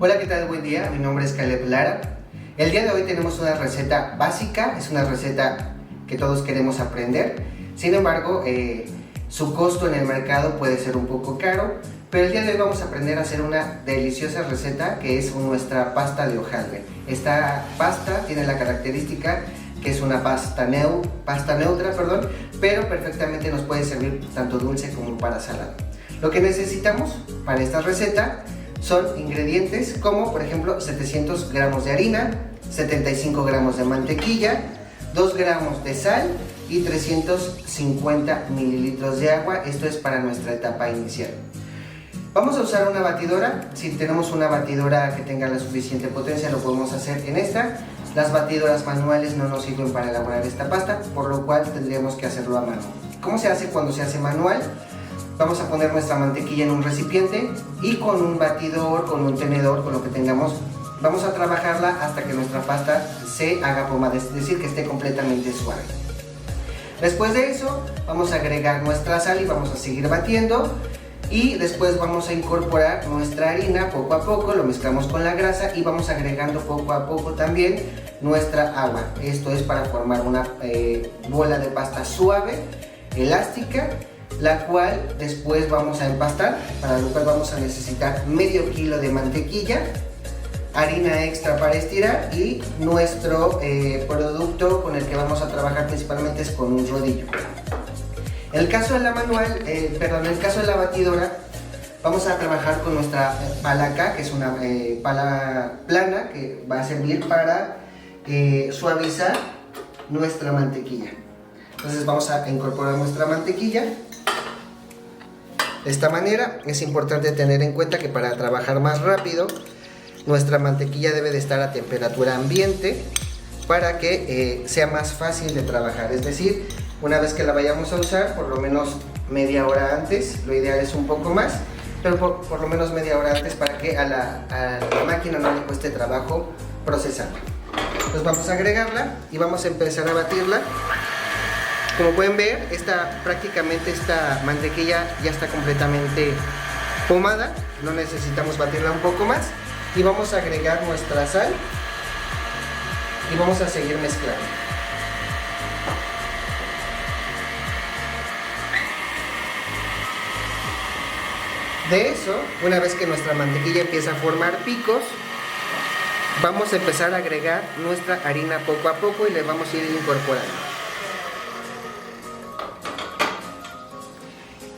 Hola, ¿qué tal? Buen día, mi nombre es Caleb Lara. El día de hoy tenemos una receta básica, es una receta que todos queremos aprender. Sin embargo, su costo en el mercado puede ser un poco caro, pero el día de hoy vamos a aprender a hacer una deliciosa receta que es nuestra pasta de hojaldre. Esta pasta tiene la característica que es una pasta neutra, pero perfectamente nos puede servir tanto dulce como para salado. Lo que necesitamos para esta receta son ingredientes como por ejemplo 700 gramos de harina, 75 gramos de mantequilla, 2 gramos de sal y 350 mililitros de agua. Esto es para nuestra etapa inicial. Vamos a usar una batidora. Si tenemos una batidora que tenga la suficiente potencia, lo podemos hacer en esta. Las batidoras manuales no nos sirven para elaborar esta pasta, por lo cual tendríamos que hacerlo a mano. ¿Cómo se hace cuando se hace manual? Vamos a poner nuestra mantequilla en un recipiente y con un batidor, con un tenedor, con lo que tengamos, vamos a trabajarla hasta que nuestra pasta se haga pomada, es decir, que esté completamente suave. Después de eso vamos a agregar nuestra sal y vamos a seguir batiendo, y después vamos a incorporar nuestra harina poco a poco, lo mezclamos con la grasa y vamos agregando poco a poco también nuestra agua. Esto es para formar una bola de pasta suave, elástica, la cual después vamos a empastar, para lo cual vamos a necesitar medio kilo de mantequilla, harina extra para estirar y nuestro producto con el que vamos a trabajar principalmente es con un rodillo. En el caso de la en el caso de la batidora, vamos a trabajar con nuestra pala, que es una pala plana que va a servir para suavizar nuestra mantequilla. Entonces vamos a incorporar nuestra mantequilla. De esta manera es importante tener en cuenta que para trabajar más rápido, nuestra mantequilla debe de estar a temperatura ambiente para que sea más fácil de trabajar. Es decir, una vez que la vayamos a usar, por lo menos media hora antes, lo ideal es un poco más, pero por lo menos media hora antes para que a la máquina no le cueste trabajo procesarla. Entonces vamos a agregarla y vamos a empezar a batirla. Como pueden ver, prácticamente esta mantequilla ya está completamente pomada, no necesitamos batirla un poco más, y vamos a agregar nuestra sal y vamos a seguir mezclando. De eso, una vez que nuestra mantequilla empieza a formar picos, vamos a empezar a agregar nuestra harina poco a poco y le vamos a ir incorporando.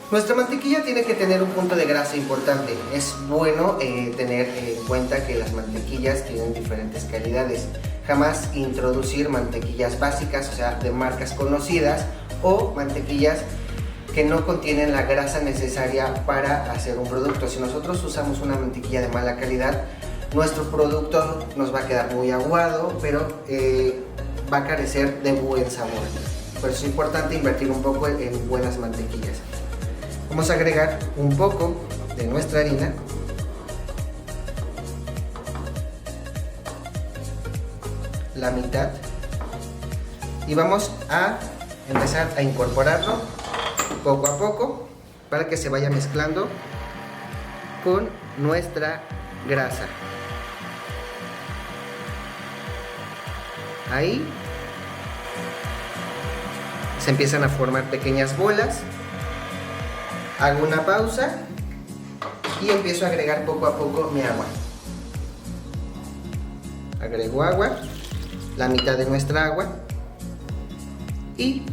Nuestra mantequilla tiene que tener un punto de grasa importante. Es bueno tener en cuenta que las mantequillas tienen diferentes calidades. Jamás introducir mantequillas básicas, o sea, de marcas conocidas, o mantequillas que no contienen la grasa necesaria para hacer un producto. Si nosotros usamos una mantequilla de mala calidad, nuestro producto nos va a quedar muy aguado, pero va a carecer de buen sabor. Por eso es importante invertir un poco en buenas mantequillas. Vamos a agregar un poco de nuestra harina. La mitad. Y vamos a empezar a incorporarlo poco a poco para que se vaya mezclando con nuestra grasa. Ahí se empiezan a formar pequeñas bolas. Hago una pausa y empiezo a agregar poco a poco mi agua. Agrego agua, la mitad de nuestra agua, y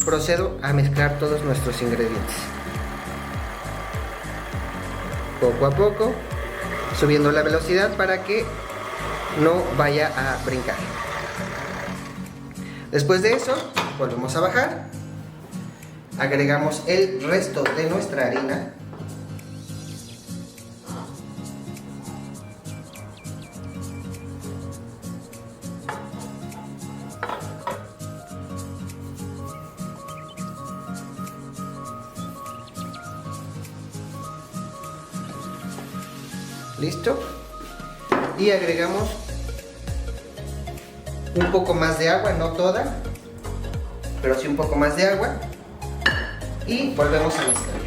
procedo a mezclar todos nuestros ingredientes. Poco a poco, subiendo la velocidad para que no vaya a brincar. Después de eso, volvemos a bajar. Agregamos el resto de nuestra harina. Listo. Y agregamos un poco más de agua, no toda, pero sí un poco más de agua. Y volvemos a mezclar.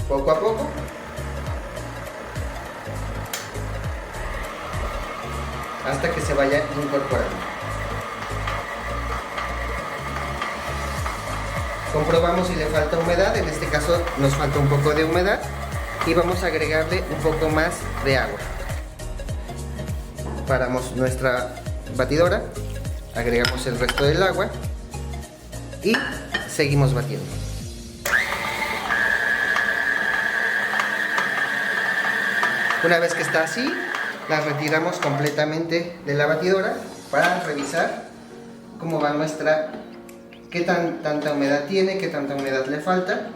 Poco a poco. hasta que se vaya incorporando. Comprobamos si le falta humedad, en este caso nos falta un poco de humedad y vamos a agregarle un poco más de agua. Paramos nuestra batidora, agregamos el resto del agua y seguimos batiendo. Una vez que está así, la retiramos completamente de la batidora para revisar cómo va nuestra, qué tanta humedad tiene, qué tanta humedad le falta.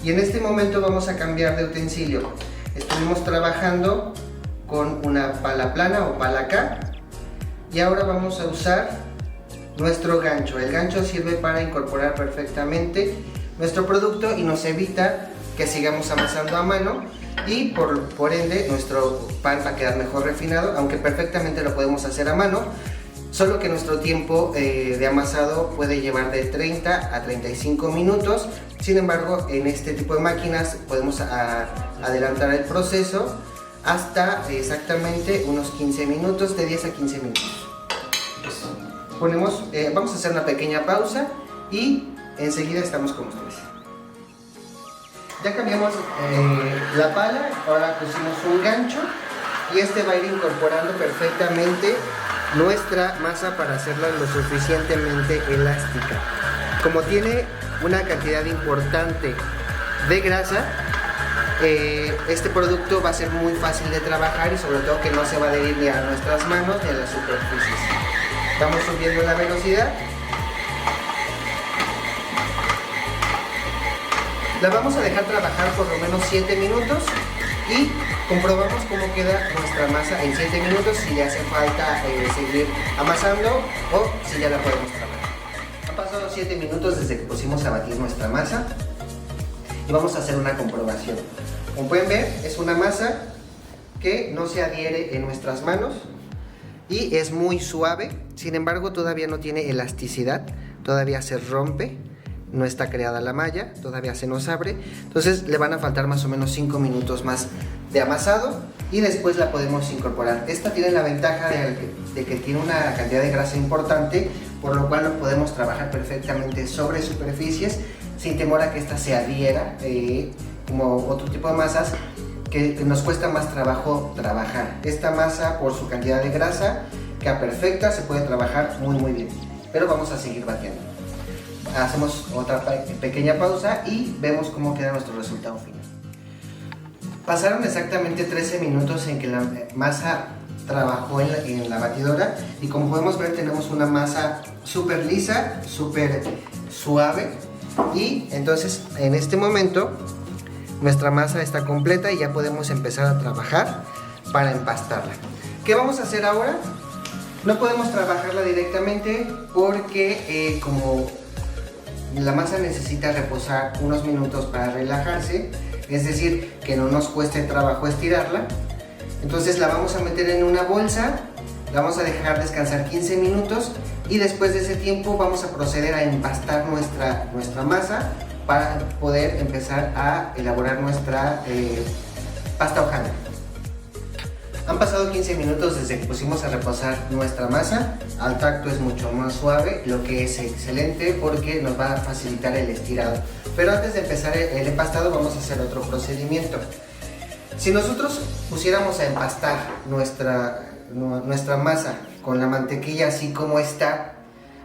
Y en este momento vamos a cambiar de utensilio. Estuvimos trabajando con una pala plana o pala K y ahora vamos a usar nuestro gancho. El gancho sirve para incorporar perfectamente nuestro producto y nos evita que sigamos amasando a mano y por ende nuestro pan va a quedar mejor refinado, aunque perfectamente lo podemos hacer a mano, solo que nuestro tiempo de amasado puede llevar de 30 a 35 minutos. Sin embargo, en este tipo de máquinas podemos adelantar el proceso hasta exactamente unos 15 minutos, de 10 a 15 minutos. Vamos a hacer una pequeña pausa y enseguida estamos con ustedes. Ya cambiamos la pala, ahora pusimos un gancho y este va a ir incorporando perfectamente nuestra masa para hacerla lo suficientemente elástica. Como tiene una cantidad importante de grasa, este producto va a ser muy fácil de trabajar y sobre todo que no se va a adherir ni a nuestras manos ni a las superficies. Vamos subiendo la velocidad. La vamos a dejar trabajar por lo menos 7 minutos y comprobamos cómo queda nuestra masa en 7 minutos, si le hace falta seguir amasando o si ya la podemos trabajar. Han pasado 7 minutos desde que pusimos a batir nuestra masa y vamos a hacer una comprobación. Como pueden ver, es una masa que no se adhiere en nuestras manos y es muy suave, sin embargo todavía no tiene elasticidad, todavía se rompe. No está creada la malla, todavía se nos abre, entonces le van a faltar más o menos 5 minutos más de amasado y después la podemos incorporar. Esta tiene la ventaja de que tiene una cantidad de grasa importante, por lo cual lo podemos trabajar perfectamente sobre superficies sin temor a que esta se adhiera, como otro tipo de masas que nos cuesta más trabajo trabajar. Esta masa, por su cantidad de grasa, queda perfecta, se puede trabajar muy bien, pero vamos a seguir batiendo. Hacemos otra pequeña pausa y vemos cómo queda nuestro resultado final. Pasaron exactamente 13 minutos en que la masa trabajó en la batidora y como podemos ver tenemos una masa súper lisa, súper suave y entonces en este momento nuestra masa está completa y ya podemos empezar a trabajar para empastarla. ¿Qué vamos a hacer ahora? No podemos trabajarla directamente porque como la masa necesita reposar unos minutos para relajarse, es decir, que no nos cueste trabajo estirarla. Entonces la vamos a meter en una bolsa, la vamos a dejar descansar 15 minutos y después de ese tiempo vamos a proceder a empastar nuestra masa para poder empezar a elaborar nuestra pasta hojaldre. Han pasado 15 minutos desde que pusimos a reposar nuestra masa. Al tacto es mucho más suave, lo que es excelente porque nos va a facilitar el estirado. Pero antes de empezar el empastado vamos a hacer otro procedimiento. Si nosotros pusiéramos a empastar nuestra masa con la mantequilla así como está,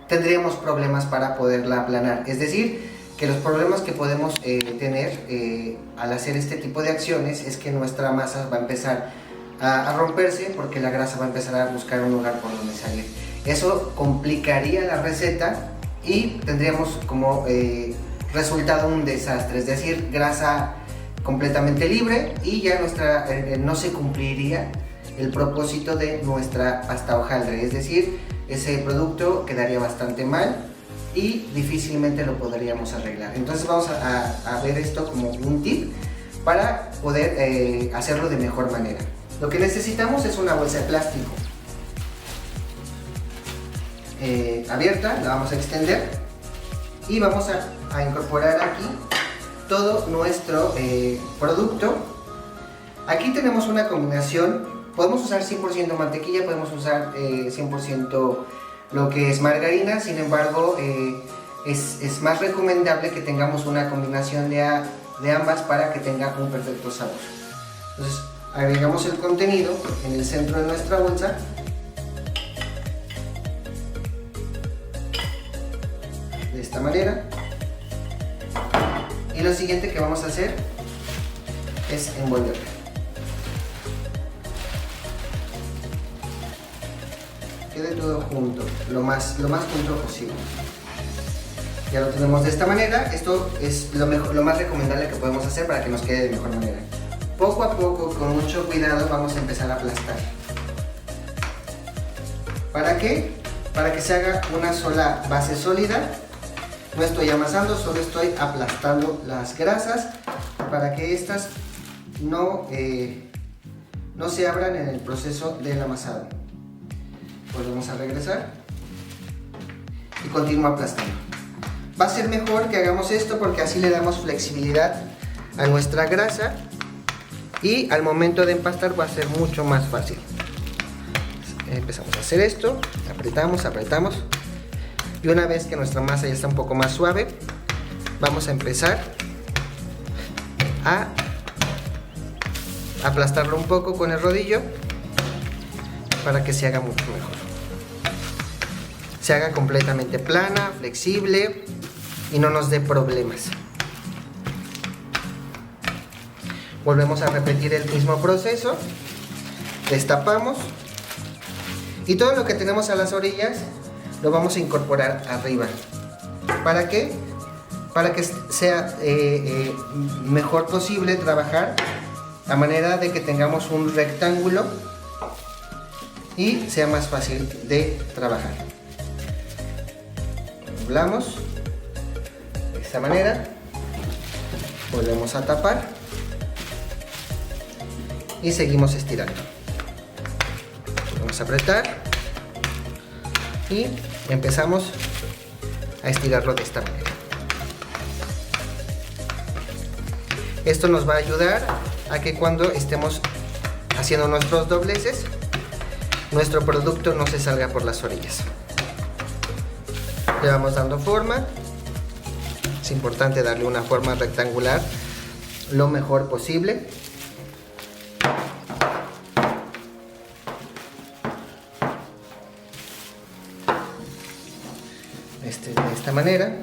tendríamos problemas para poderla aplanar. Es decir, que los problemas que podemos tener al hacer este tipo de acciones es que nuestra masa va a empezar a romperse porque la grasa va a empezar a buscar un lugar por donde salir. Eso complicaría la receta y tendríamos como resultado un desastre, es decir, grasa completamente libre y ya no se cumpliría el propósito de nuestra pasta hojaldre, es decir, ese producto quedaría bastante mal y difícilmente lo podríamos arreglar. Entonces vamos a ver esto como un tip para poder hacerlo de mejor manera. Lo que necesitamos es una bolsa de plástico abierta, la vamos a extender y vamos a incorporar aquí todo nuestro producto. Aquí tenemos una combinación, podemos usar 100% mantequilla, podemos usar 100% lo que es margarina, sin embargo es más recomendable que tengamos una combinación de ambas para que tenga un perfecto sabor. Entonces agregamos el contenido en el centro de nuestra bolsa. De esta manera. Y lo siguiente que vamos a hacer es envolverlo. Quede todo junto, lo más junto posible. Ya lo tenemos de esta manera. Esto es lo más recomendable que podemos hacer para que nos quede de mejor manera. Poco a poco, con mucho cuidado, vamos a empezar a aplastar. ¿Para qué? Para que se haga una sola base sólida. No estoy amasando, solo estoy aplastando las grasas para que estas no se abran en el proceso del amasado. Volvemos a regresar y continúo aplastando. Va a ser mejor que hagamos esto porque así le damos flexibilidad a nuestra grasa y al momento de empastar va a ser mucho más fácil. Empezamos a hacer esto, apretamos, apretamos. Y una vez que nuestra masa ya está un poco más suave, vamos a empezar a aplastarlo un poco con el rodillo para que se haga mucho mejor. Se haga completamente plana, flexible y no nos dé problemas. Volvemos a repetir el mismo proceso. Destapamos y todo lo que tenemos a las orillas lo vamos a incorporar arriba. ¿Para qué? Para que sea mejor posible trabajar a manera de que tengamos un rectángulo y sea más fácil de trabajar. Doblamos de esta manera, volvemos a tapar y seguimos estirando. Vamos a apretar y empezamos a estirarlo de esta manera. Esto nos va a ayudar a que cuando estemos haciendo nuestros dobleces, nuestro producto no se salga por las orillas. Le vamos dando forma. Es importante darle una forma rectangular lo mejor posible. De esta manera,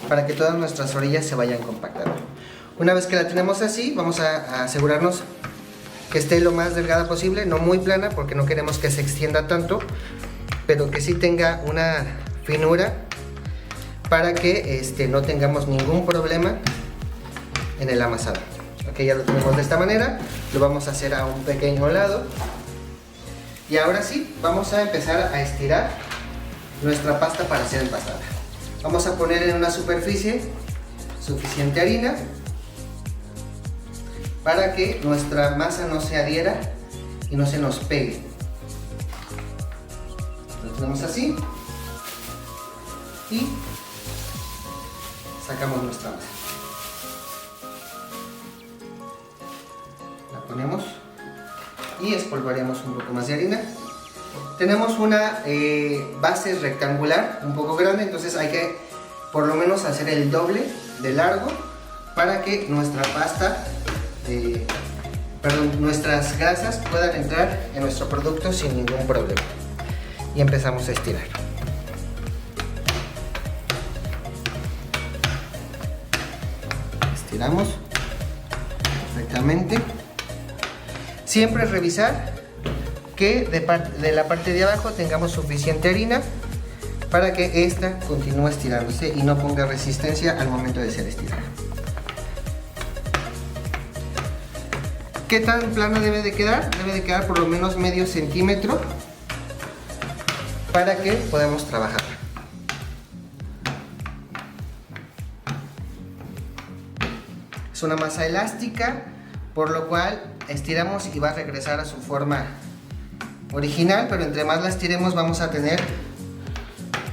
para que todas nuestras orillas se vayan compactando. Una vez que la tenemos así, vamos a asegurarnos que esté lo más delgada posible, no muy plana porque no queremos que se extienda tanto, pero que sí tenga una finura para que no tengamos ningún problema en el amasado. Ok, ya lo tenemos de esta manera, lo vamos a hacer a un pequeño lado y ahora sí, vamos a empezar a estirar nuestra pasta para ser empastada. Vamos a poner en una superficie suficiente harina para que nuestra masa no se adhiera y no se nos pegue. Lo tenemos así y sacamos nuestra masa. La ponemos y espolvoreamos un poco más de harina. Tenemos una base rectangular un poco grande, entonces hay que por lo menos hacer el doble de largo para que nuestra pasta, nuestras grasas puedan entrar en nuestro producto sin ningún problema. Y empezamos a estirar. Estiramos perfectamente. Siempre revisar que de la parte de abajo tengamos suficiente harina para que esta continúe estirándose y no ponga resistencia al momento de ser estirada. ¿Qué tan plana debe de quedar? Debe de quedar por lo menos medio centímetro para que podamos trabajar. Es una masa elástica, por lo cual estiramos y va a regresar a su forma original, pero entre más la estiremos vamos a tener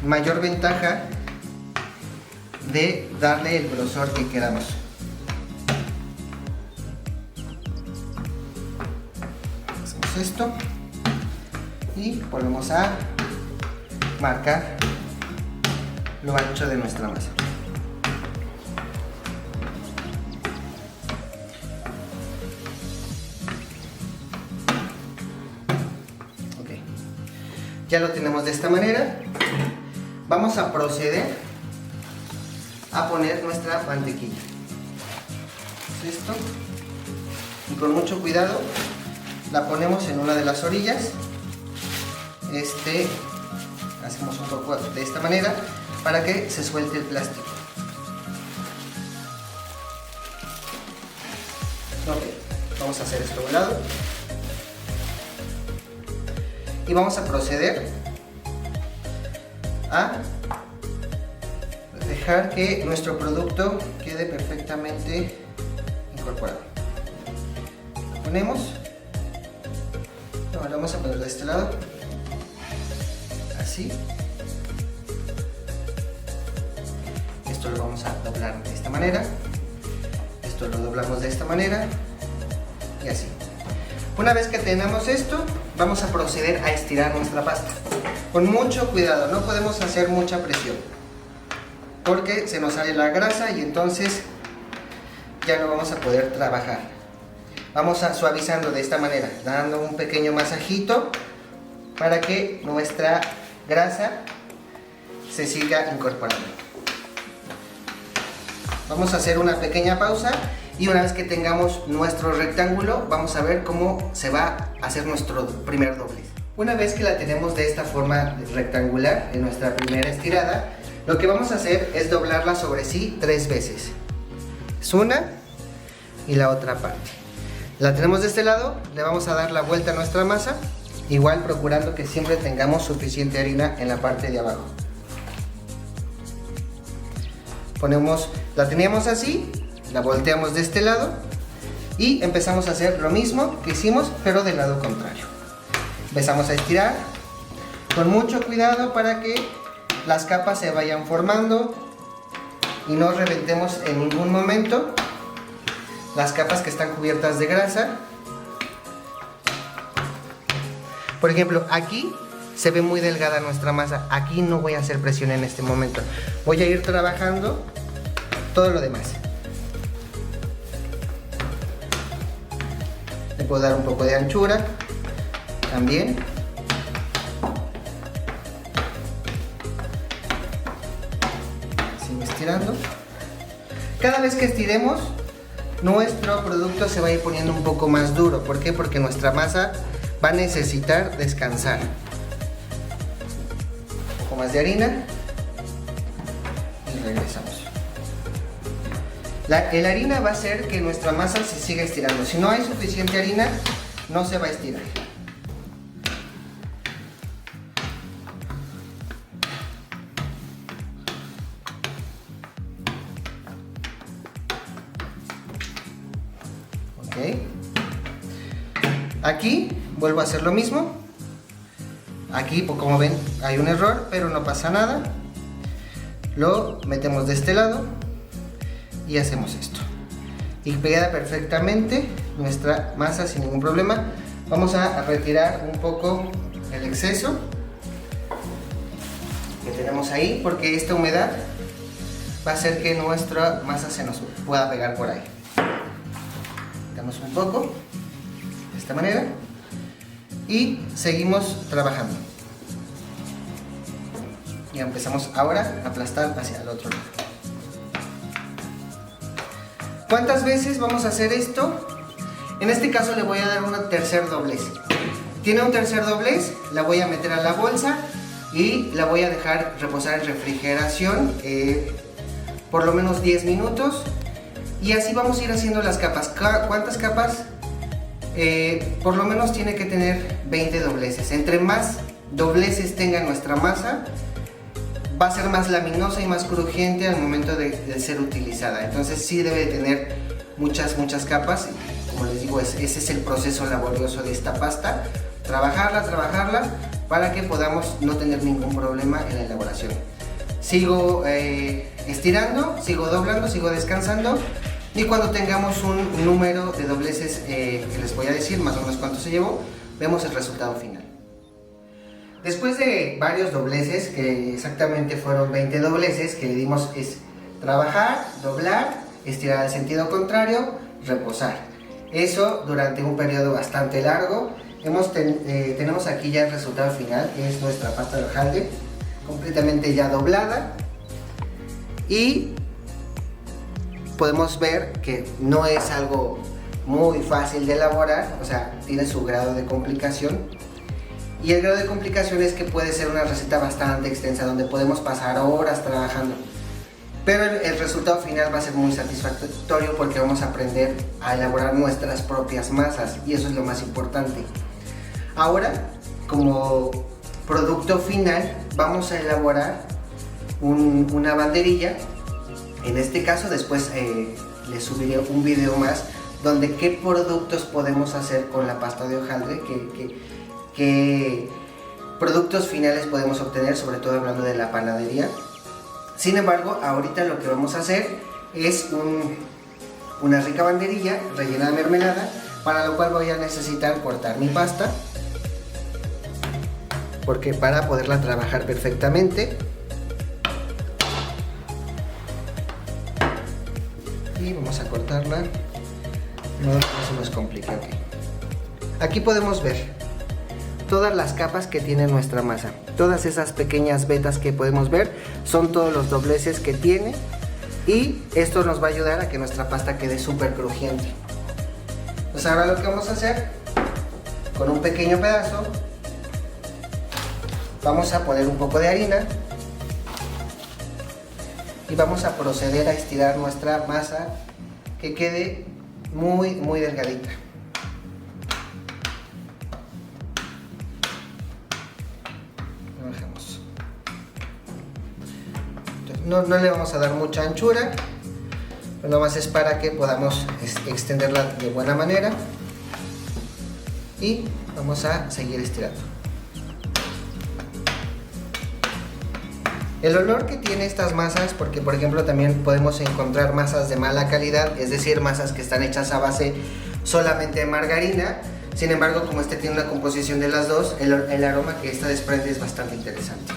mayor ventaja de darle el grosor que queramos. Hacemos esto y volvemos a marcar lo ancho de nuestra masa. Ok, ya lo tenemos de esta manera. Vamos a proceder a poner nuestra mantequilla. Esto, y con mucho cuidado la ponemos en una de las orillas. Hacemos un poco de esta manera para que se suelte el plástico. Ok, vamos a hacer esto a un lado y vamos a proceder a dejar que nuestro producto quede perfectamente incorporado. Lo ponemos, ahora vamos a poner de este lado, así. Esto lo vamos a doblar de esta manera, esto lo doblamos de esta manera y así. Una vez que tenemos esto, vamos a proceder a estirar nuestra pasta. Con mucho cuidado, no podemos hacer mucha presión porque se nos sale la grasa y entonces ya no vamos a poder trabajar. Vamos a suavizando de esta manera, dando un pequeño masajito para que nuestra grasa se siga incorporando. Vamos a hacer una pequeña pausa y una vez que tengamos nuestro rectángulo, vamos a ver cómo se va a hacer nuestro primer doblez. Una vez que la tenemos de esta forma rectangular en nuestra primera estirada, lo que vamos a hacer es doblarla sobre sí 3 veces. Es una y la otra parte. La tenemos de este lado, le vamos a dar la vuelta a nuestra masa, igual procurando que siempre tengamos suficiente harina en la parte de abajo. La teníamos así, la volteamos de este lado y empezamos a hacer lo mismo que hicimos, pero del lado contrario. Empezamos a estirar con mucho cuidado para que las capas se vayan formando y no reventemos en ningún momento las capas que están cubiertas de grasa. Por ejemplo, aquí se ve muy delgada nuestra masa, aquí no voy a hacer presión en este momento, voy a ir trabajando todo lo demás. Le puedo dar un poco de anchura también. Sigo estirando. Cada vez que estiremos, nuestro producto se va a ir poniendo un poco más duro. ¿Por qué? Porque nuestra masa va a necesitar descansar. Un poco más de harina y regresamos. La harina va a hacer que nuestra masa se siga estirando. Si no hay suficiente harina, no se va a estirar. Ok. Aquí vuelvo a hacer lo mismo. Aquí, pues, como ven, hay un error, pero no pasa nada. Lo metemos de este lado y hacemos esto. Y queda perfectamente nuestra masa sin ningún problema. Vamos a retirar un poco el exceso que tenemos ahí, porque esta humedad va a hacer que nuestra masa se nos pueda pegar por ahí. Quitamos un poco de esta manera y seguimos trabajando. Y empezamos ahora a aplastar hacia el otro lado. ¿Cuántas veces vamos a hacer esto? En este caso le voy a dar un tercer doblez. Tiene un tercer doblez, la voy a meter a la bolsa y la voy a dejar reposar en refrigeración por lo menos 10 minutos. Y así vamos a ir haciendo las capas. ¿Cuántas capas? Por lo menos tiene que tener 20 dobleces. Entre más dobleces tenga nuestra masa, va a ser más laminosa y más crujiente al momento de ser utilizada. Entonces sí debe tener muchas capas. Como les digo, ese es el proceso laborioso de esta pasta. Trabajarla para que podamos no tener ningún problema en la elaboración. sigo estirando, sigo doblando, sigo descansando, y cuando tengamos un número de dobleces que les voy a decir más o menos cuánto se llevó, vemos el resultado final. Después de varios dobleces, que exactamente fueron 20 dobleces que le dimos, es trabajar, doblar, estirar al sentido contrario, reposar. Eso durante un periodo bastante largo. Tenemos aquí ya el resultado final, que es nuestra pasta de hojaldre completamente ya doblada, y podemos ver que no es algo muy fácil de elaborar, o sea, tiene su grado de complicación, y el grado de complicación es que puede ser una receta bastante extensa donde podemos pasar horas trabajando, pero el resultado final va a ser muy satisfactorio porque vamos a aprender a elaborar nuestras propias masas, y eso es lo más importante. Ahora, como producto final, vamos a elaborar una banderilla. En este caso, después les subiré un video más donde qué productos podemos hacer con la pasta de hojaldre, qué productos finales podemos obtener, sobre todo hablando de la panadería. Sin embargo, ahorita lo que vamos a hacer es una rica banderilla rellena de mermelada, para lo cual voy a necesitar cortar mi pasta, porque para poderla trabajar perfectamente. Y vamos a cortarla, no se nos complique. Okay. Aquí podemos ver todas las capas que tiene nuestra masa. Todas esas pequeñas vetas que podemos ver son todos los dobleces que tiene, y esto nos va a ayudar a que nuestra pasta quede súper crujiente. Pues ahora lo que vamos a hacer, con un pequeño pedazo, vamos a poner un poco de harina y vamos a proceder a estirar nuestra masa que quede muy delgadita. No le vamos a dar mucha anchura, pero nada más es para que podamos extenderla de buena manera, y vamos a seguir estirando. El olor que tiene estas masas, porque por ejemplo también podemos encontrar masas de mala calidad, es decir, masas que están hechas a base solamente de margarina. Sin embargo, como este tiene una composición de las dos, el aroma que esta desprende es bastante interesante.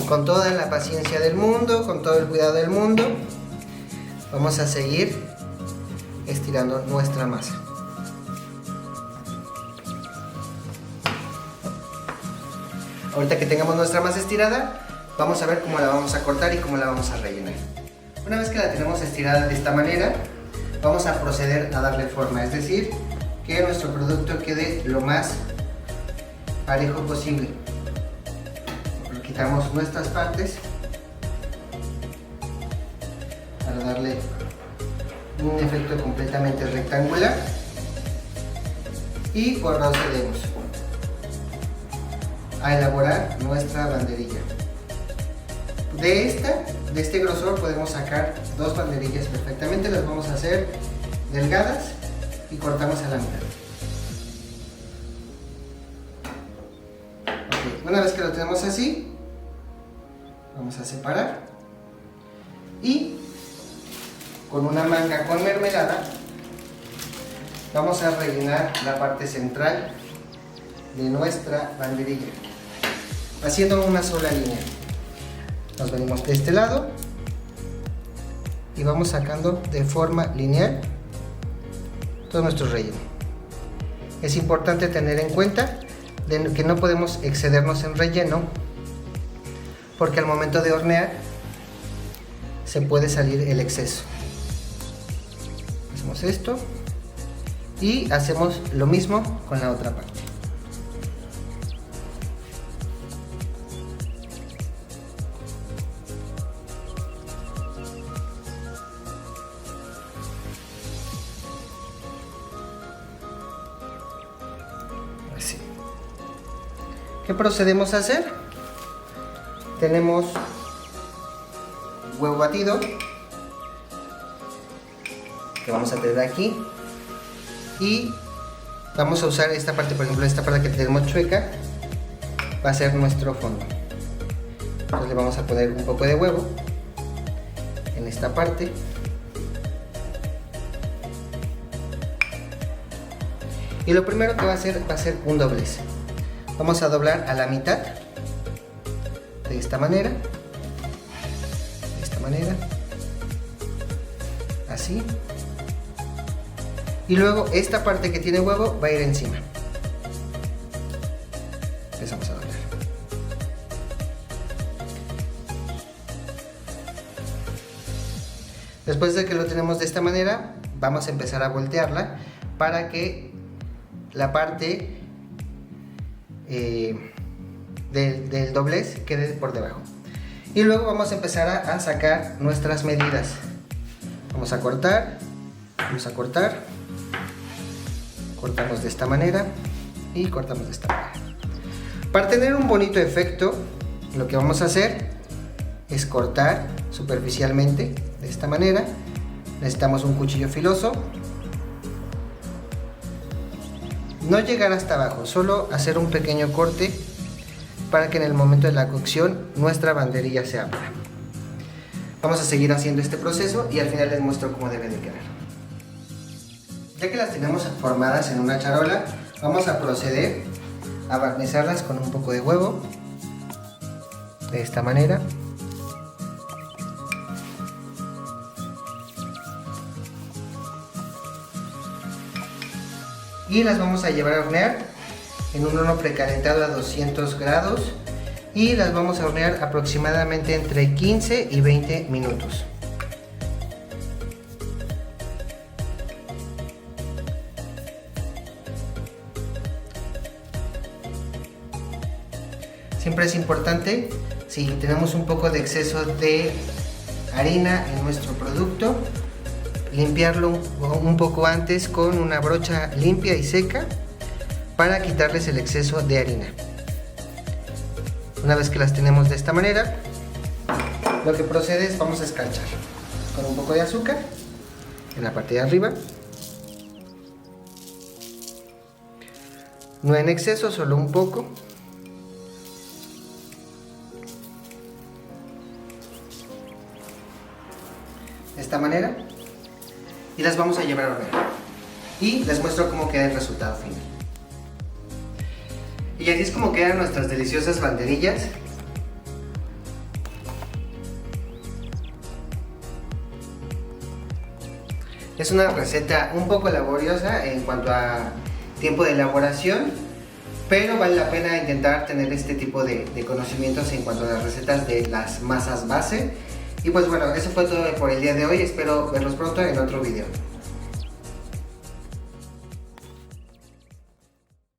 Con toda la paciencia del mundo, con todo el cuidado del mundo, vamos a seguir estirando nuestra masa. Ahorita que tengamos nuestra masa estirada, vamos a ver cómo la vamos a cortar y cómo la vamos a rellenar. Una vez que la tenemos estirada de esta manera, vamos a proceder a darle forma, es decir, que nuestro producto quede lo más parejo posible. Quitamos nuestras partes para darle un efecto completamente rectangular, y procedemos a elaborar nuestra banderilla. De este grosor podemos sacar dos banderillas perfectamente. Las vamos a hacer delgadas y cortamos a la mitad. Okay. Una vez que lo tenemos así, vamos a separar, y con una manga con mermelada vamos a rellenar la parte central de nuestra banderilla, haciendo una sola línea. Nos venimos de este lado y vamos sacando de forma lineal todo nuestro relleno. Es importante tener en cuenta que no podemos excedernos en relleno, porque al momento de hornear se puede salir el exceso. Hacemos esto y hacemos lo mismo con la otra parte. Así. ¿Qué procedemos a hacer? Tenemos huevo batido, que vamos a tener aquí. Y vamos a usar esta parte, por ejemplo, esta parte que tenemos chueca, va a ser nuestro fondo. Entonces le vamos a poner un poco de huevo en esta parte. Y lo primero que va a ser un doblez. Vamos a doblar a la mitad, de esta manera, así. Y luego esta parte que tiene huevo va a ir encima. Empezamos a doblar. Después de que lo tenemos de esta manera, vamos a empezar a voltearla para que la parte del doblez quede por debajo. Y luego vamos a empezar a sacar nuestras medidas. Vamos a cortar, cortamos de esta manera y cortamos de esta manera. Para tener un bonito efecto, lo que vamos a hacer es cortar superficialmente de esta manera. Necesitamos un cuchillo filoso. No llegar hasta abajo, solo hacer un pequeño corte para que en el momento de la cocción nuestra banderilla se abra. Vamos a seguir haciendo este proceso y al final les muestro cómo debe de quedar. Ya que las tenemos formadas en una charola, vamos a proceder a barnizarlas con un poco de huevo, de esta manera. Y las vamos a llevar a hornear en un horno precalentado a 200 grados y las vamos a hornear aproximadamente entre 15 y 20 minutos. Siempre es importante, si tenemos un poco de exceso de harina en nuestro producto, limpiarlo un poco antes con una brocha limpia y seca para quitarles el exceso de harina. Una vez que las tenemos de esta manera, lo que procede es vamos a escarchar con un poco de azúcar en la parte de arriba, no en exceso, solo un poco. De esta manera. Y las vamos a llevar a hornear. Y les muestro cómo queda el resultado final. Y así es como quedan nuestras deliciosas banderillas. Es una receta un poco laboriosa en cuanto a tiempo de elaboración, pero vale la pena intentar tener este tipo de conocimientos en cuanto a las recetas de las masas base. Y pues bueno, eso fue todo por el día de hoy, espero verlos pronto en otro video.